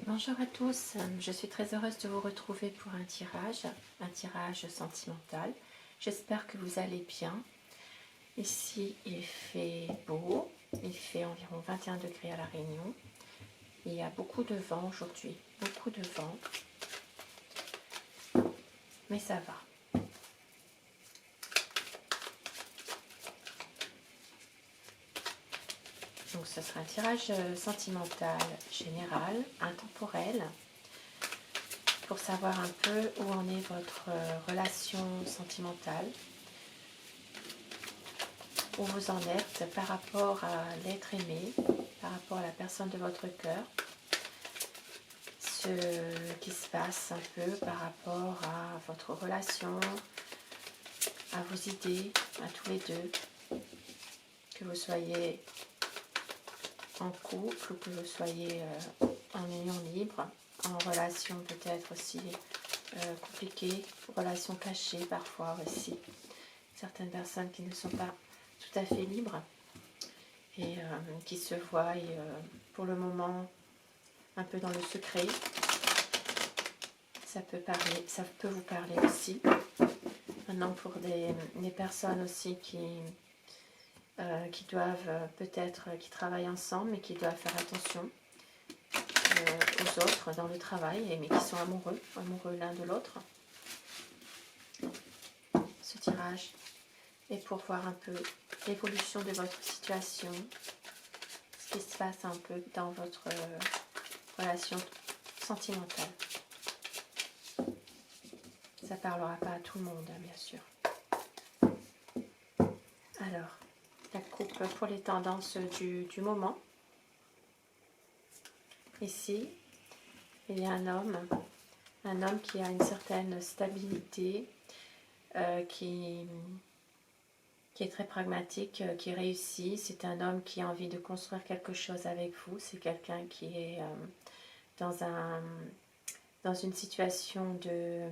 Bonjour à tous, je suis très heureuse de vous retrouver pour un tirage sentimental. J'espère que vous allez bien. Ici il fait beau, il fait environ 21 degrés à La Réunion. Il y a beaucoup de vent aujourd'hui, beaucoup de vent, mais ça va. Donc ce sera un tirage sentimental général, intemporel, pour savoir un peu où en est votre relation sentimentale, où vous en êtes par rapport à l'être aimé, par rapport à la personne de votre cœur, ce qui se passe un peu par rapport à votre relation, à vos idées, à tous les deux, que vous soyez en couple ou que vous soyez en union libre, en relation peut-être aussi compliquée, relation cachée parfois aussi. Certaines personnes qui ne sont pas tout à fait libres et qui se voient pour le moment un peu dans le secret. Ça peut vous parler aussi. Maintenant pour des personnes aussi qui doivent peut-être, qui travaillent ensemble mais qui doivent faire attention aux autres dans le travail, mais qui sont amoureux l'un de l'autre. Ce tirage est pour voir un peu l'évolution de votre situation, ce qui se passe un peu dans votre relation sentimentale. Ça ne parlera pas à tout le monde, bien sûr. Alors, la coupe pour les tendances du moment. Ici, il y a un homme qui a une certaine stabilité, qui est très pragmatique, qui réussit. C'est un homme qui a envie de construire quelque chose avec vous. C'est quelqu'un qui est dans une situation de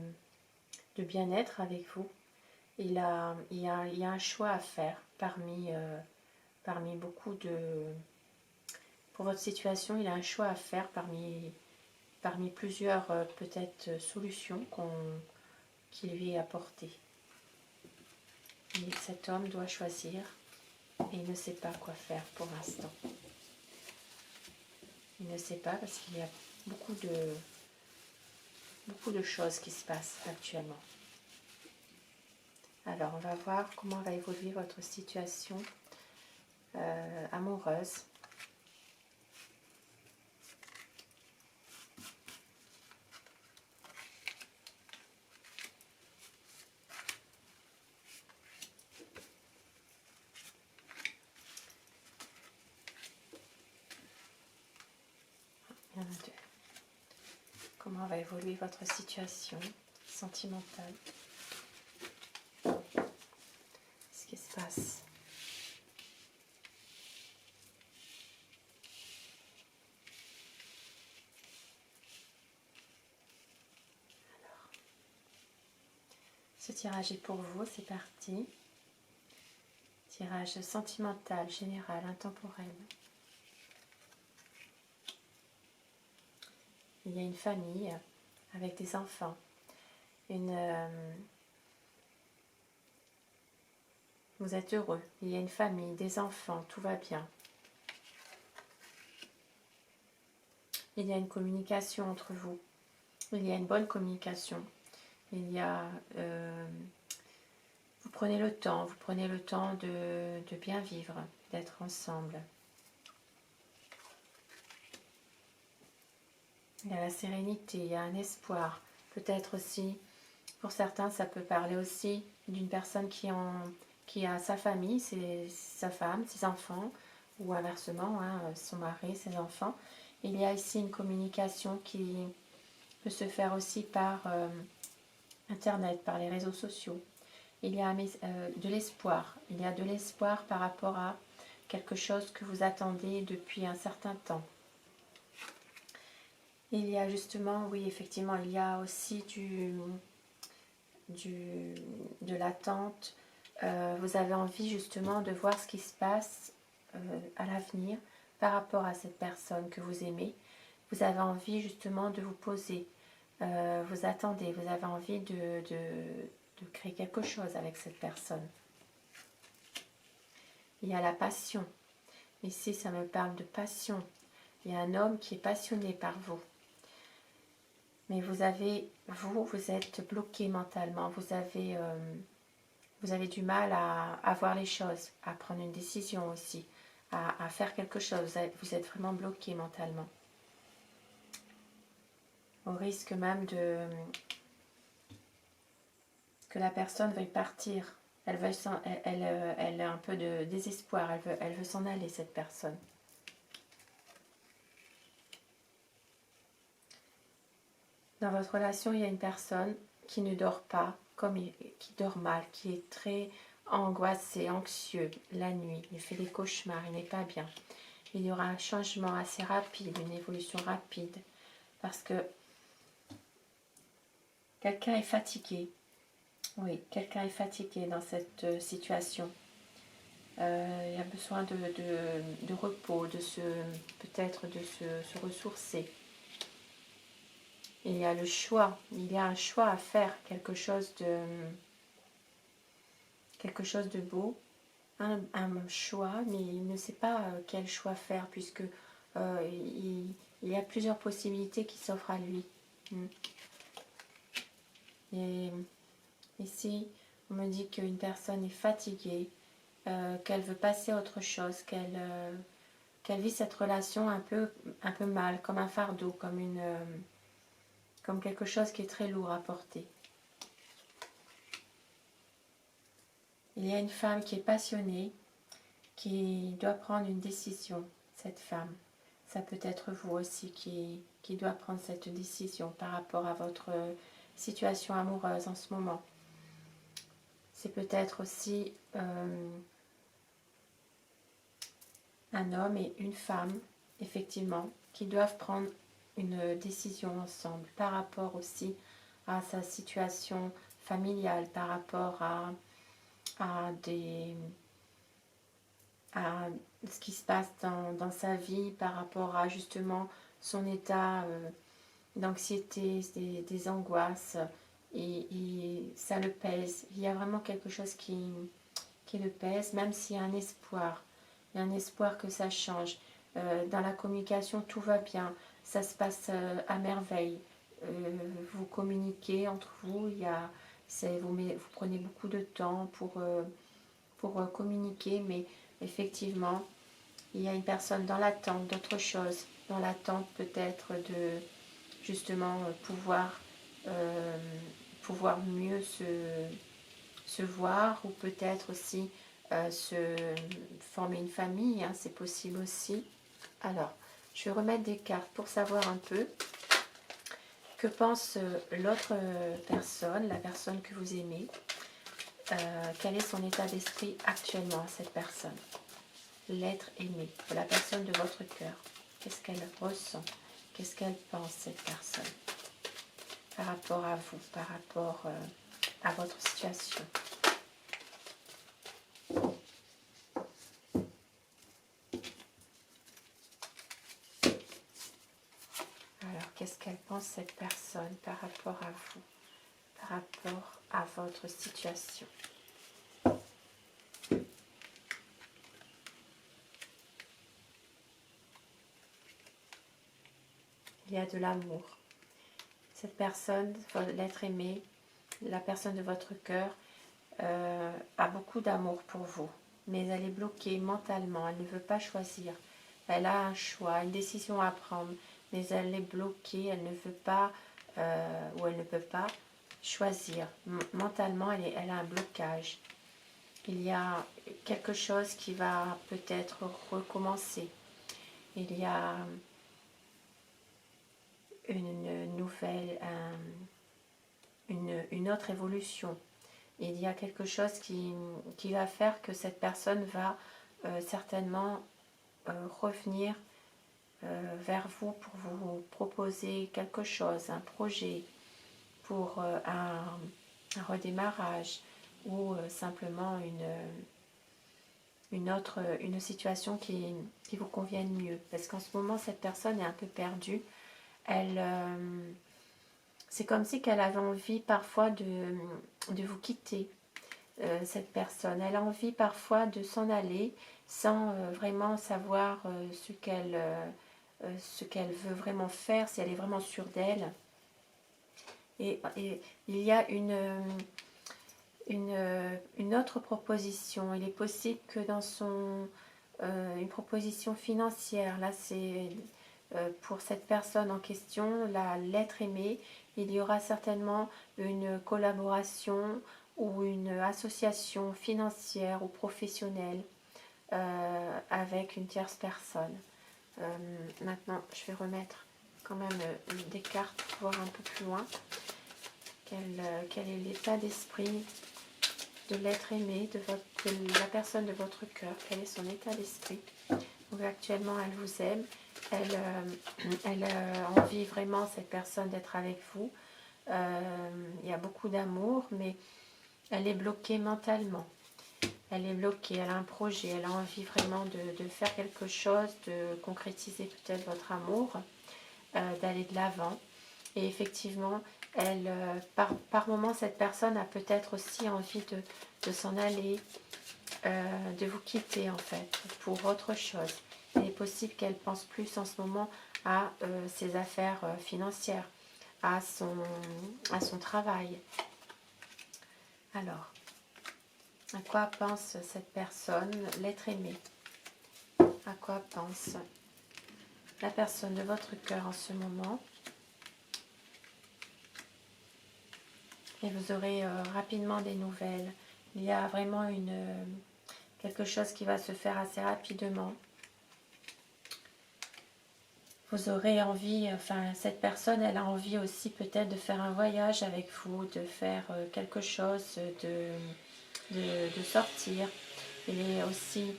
bien-être avec vous. Il y a un choix à faire parmi beaucoup de... Pour votre situation, il a un choix à faire parmi plusieurs peut-être solutions qui lui est apportées. Et cet homme doit choisir et il ne sait pas quoi faire pour l'instant. Il ne sait pas parce qu'il y a beaucoup de choses qui se passent actuellement. Alors, on va voir comment va évoluer votre situation amoureuse. Il y en a deux. Comment va évoluer votre situation sentimentale? Ce qui se passe. Ce tirage est pour vous, c'est parti. Tirage sentimental, général, intemporel. Il y a une famille avec des enfants. Vous êtes heureux. Il y a une famille, des enfants, tout va bien. Il y a une communication entre vous. Il y a une bonne communication. Il y a... vous prenez le temps de bien vivre, d'être ensemble. Il y a la sérénité, il y a un espoir. Peut-être aussi, pour certains, ça peut parler aussi d'une personne qui a sa famille, sa femme, ses enfants, ou inversement, son mari, ses enfants. Il y a ici une communication qui peut se faire aussi par Internet, par les réseaux sociaux. Il y a de l'espoir. Il y a de l'espoir par rapport à quelque chose que vous attendez depuis un certain temps. Il y a justement, oui, effectivement, il y a aussi de l'attente. Vous avez envie justement de voir ce qui se passe à l'avenir par rapport à cette personne que vous aimez. vous avez envie justement de vous poser, vous attendez, vous avez envie de créer quelque chose avec cette personne. Il y a la passion. Ici, ça me parle de passion. Il y a un homme qui est passionné par vous. Mais vous êtes bloqué mentalement. Vous avez du mal à voir les choses, à prendre une décision aussi, à faire quelque chose. Vous êtes vraiment bloqué mentalement. Au risque même que la personne veuille partir. Elle a un peu de désespoir. Elle veut s'en aller, cette personne. Dans votre relation, il y a une personne qui ne dort pas, qui dort mal, qui est très angoissé, anxieux la nuit. Il fait des cauchemars, il n'est pas bien. Il y aura un changement assez rapide, une évolution rapide, parce que quelqu'un est fatigué. Oui, quelqu'un est fatigué dans cette situation. Il a besoin de repos, peut-être de se ressourcer. Il y a le choix, il y a un choix à faire, quelque chose de beau, un choix, mais il ne sait pas quel choix faire, puisque il y a plusieurs possibilités qui s'offrent à lui. Et ici, on me dit qu'une personne est fatiguée, qu'elle veut passer à autre chose, qu'elle vit cette relation un peu mal, comme un fardeau, comme quelque chose qui est très lourd à porter. Il y a une femme qui est passionnée, qui doit prendre une décision, cette femme. Ça peut être vous aussi qui doit prendre cette décision par rapport à votre situation amoureuse en ce moment. C'est peut-être aussi un homme et une femme, effectivement, qui doivent prendre une décision ensemble par rapport aussi à sa situation familiale, par rapport à ce qui se passe dans sa vie, par rapport à justement son état d'anxiété, des angoisses, et ça le pèse. Il y a vraiment quelque chose qui le pèse, même s'il y a un espoir. Il y a un espoir que ça change. Dans la communication, tout va bien. Ça se passe à merveille. Vous communiquez entre vous. Vous prenez beaucoup de temps pour communiquer, mais effectivement, il y a une personne dans l'attente d'autre chose. Dans l'attente peut-être de justement pouvoir mieux se voir, ou peut-être aussi se former une famille, hein, c'est possible aussi. Alors, je vais remettre des cartes pour savoir un peu que pense l'autre personne, la personne que vous aimez. Quel est son état d'esprit actuellement, cette personne? L'être aimé, de la personne de votre cœur. Qu'est-ce qu'elle ressent? Qu'est-ce qu'elle pense, cette personne, par rapport à vous, par rapport à votre situation? Alors, qu'est-ce qu'elle pense, cette personne, par rapport à vous, par rapport à votre situation? Il y a de l'amour. Cette personne, l'être aimé, la personne de votre cœur, a beaucoup d'amour pour vous, mais elle est bloquée mentalement, elle ne veut pas choisir. Elle a un choix, une décision à prendre, mais elle est bloquée, elle ne veut pas, ou elle ne peut pas choisir. Mentalement, elle a un blocage. Il y a quelque chose qui va peut-être recommencer. Il y a une nouvelle, une autre évolution. Il y a quelque chose qui va faire que cette personne va certainement revenir vers vous pour vous proposer quelque chose, un projet, pour un redémarrage, ou simplement une situation qui vous convienne mieux. Parce qu'en ce moment, cette personne est un peu perdue. C'est comme si qu'elle avait envie parfois de vous quitter, cette personne. Elle a envie parfois de s'en aller sans vraiment savoir ce qu'elle veut vraiment faire, si elle est vraiment sûre d'elle. Et il y a une autre proposition. Il est possible que dans une proposition financière, là c'est pour cette personne en question, l'être aimé, il y aura certainement une collaboration ou une association financière ou professionnelle avec une tierce personne. Maintenant, je vais remettre quand même des cartes pour voir un peu plus loin quel est l'état d'esprit de l'être aimé, de la personne de votre cœur, quel est son état d'esprit. Donc actuellement, elle vous aime, elle a envie vraiment, cette personne, d'être avec vous. Il y a beaucoup d'amour, mais elle est bloquée mentalement. Elle est bloquée, elle a un projet, elle a envie vraiment de faire quelque chose, de concrétiser peut-être votre amour, d'aller de l'avant. Et effectivement, par moment, cette personne a peut-être aussi envie de s'en aller, de vous quitter en fait, pour autre chose. Il est possible qu'elle pense plus en ce moment à ses affaires financières, à son travail. Alors, à quoi pense cette personne, l'être aimé? À quoi pense la personne de votre cœur en ce moment? Et vous aurez rapidement des nouvelles. Il y a vraiment quelque chose qui va se faire assez rapidement. Vous aurez envie, enfin cette personne, elle a envie aussi peut-être de faire un voyage avec vous, de faire quelque chose, de sortir. Il est aussi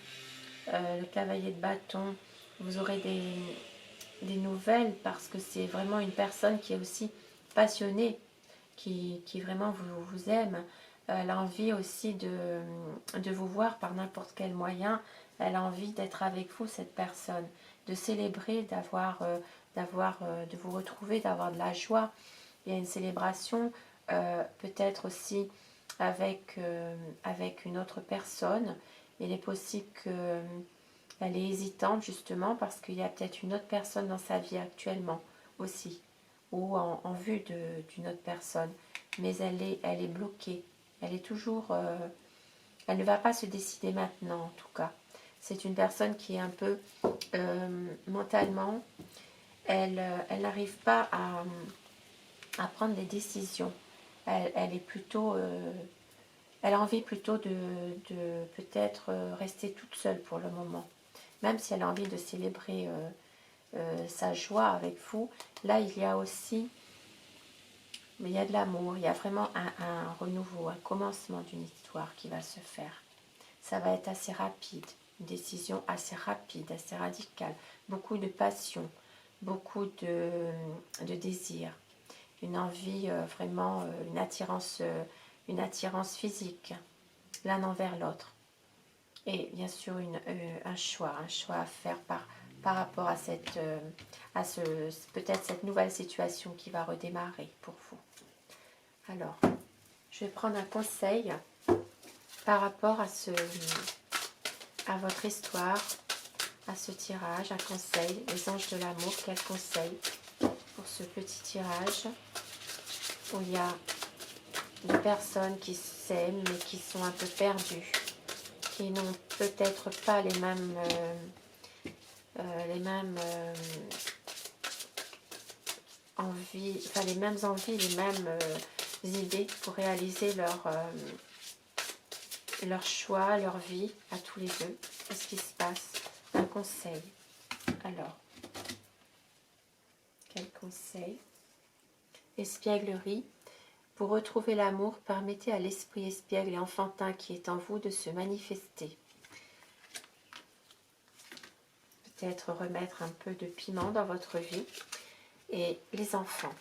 le cavalier de bâton. Vous aurez des nouvelles parce que c'est vraiment une personne qui est aussi passionnée, qui vraiment vous aime. Elle a envie aussi de vous voir par n'importe quel moyen. Elle a envie d'être avec vous, cette personne, de célébrer, de vous retrouver, d'avoir de la joie. Il y a une célébration, peut-être aussi avec une autre personne. Il est possible qu'elle est hésitante justement parce qu'il y a peut-être une autre personne dans sa vie actuellement aussi, ou en vue d'une autre personne. Mais elle est bloquée. Elle est toujours... elle ne va pas se décider maintenant en tout cas. C'est une personne qui est un peu mentalement, elle n'arrive pas à prendre des décisions. Elle est plutôt... elle a envie plutôt de peut-être rester toute seule pour le moment. Même si elle a envie de célébrer sa joie avec vous, là il y a aussi... Mais il y a de l'amour, il y a vraiment un renouveau, un commencement d'une histoire qui va se faire. Ça va être assez rapide, une décision assez rapide, assez radicale. Beaucoup de passion, beaucoup de désir, une envie vraiment, une attirance physique, l'un envers l'autre. Et bien sûr un choix à faire par rapport à peut-être cette nouvelle situation qui va redémarrer pour vous. Alors, je vais prendre un conseil par rapport à votre histoire, à ce tirage, un conseil, les anges de l'amour, quel conseil pour ce petit tirage où il y a des personnes qui s'aiment mais qui sont un peu perdues, qui n'ont peut-être pas les mêmes envies, enfin les mêmes envies, les mêmes idées pour réaliser leur choix, leur vie à tous les deux. Qu'est-ce qui se passe? Un conseil. Alors, quel conseil? Espièglerie. Pour retrouver l'amour, permettez à l'esprit espiègle et enfantin qui est en vous de se manifester. Peut-être remettre un peu de piment dans votre vie. Et les enfants.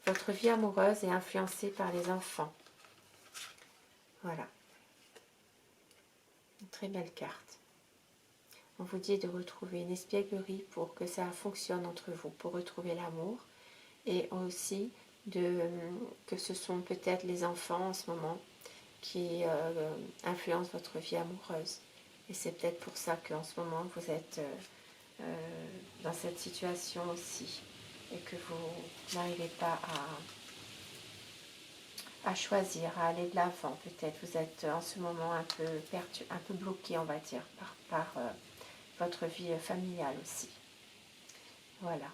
Votre vie amoureuse est influencée par les enfants. Voilà. Une très belle carte. On vous dit de retrouver une espièglerie pour que ça fonctionne entre vous, pour retrouver l'amour. Et aussi que ce sont peut-être les enfants en ce moment qui influencent votre vie amoureuse. Et c'est peut-être pour ça qu'en ce moment vous êtes dans cette situation aussi. Et que vous n'arrivez pas à choisir, à aller de l'avant. Peut-être vous êtes en ce moment un peu perdu, un peu bloqué, on va dire, par votre vie familiale aussi. Voilà.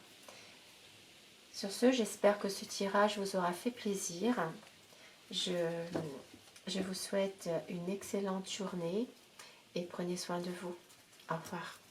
Sur ce, j'espère que ce tirage vous aura fait plaisir. Je vous souhaite une excellente journée et prenez soin de vous. Au revoir.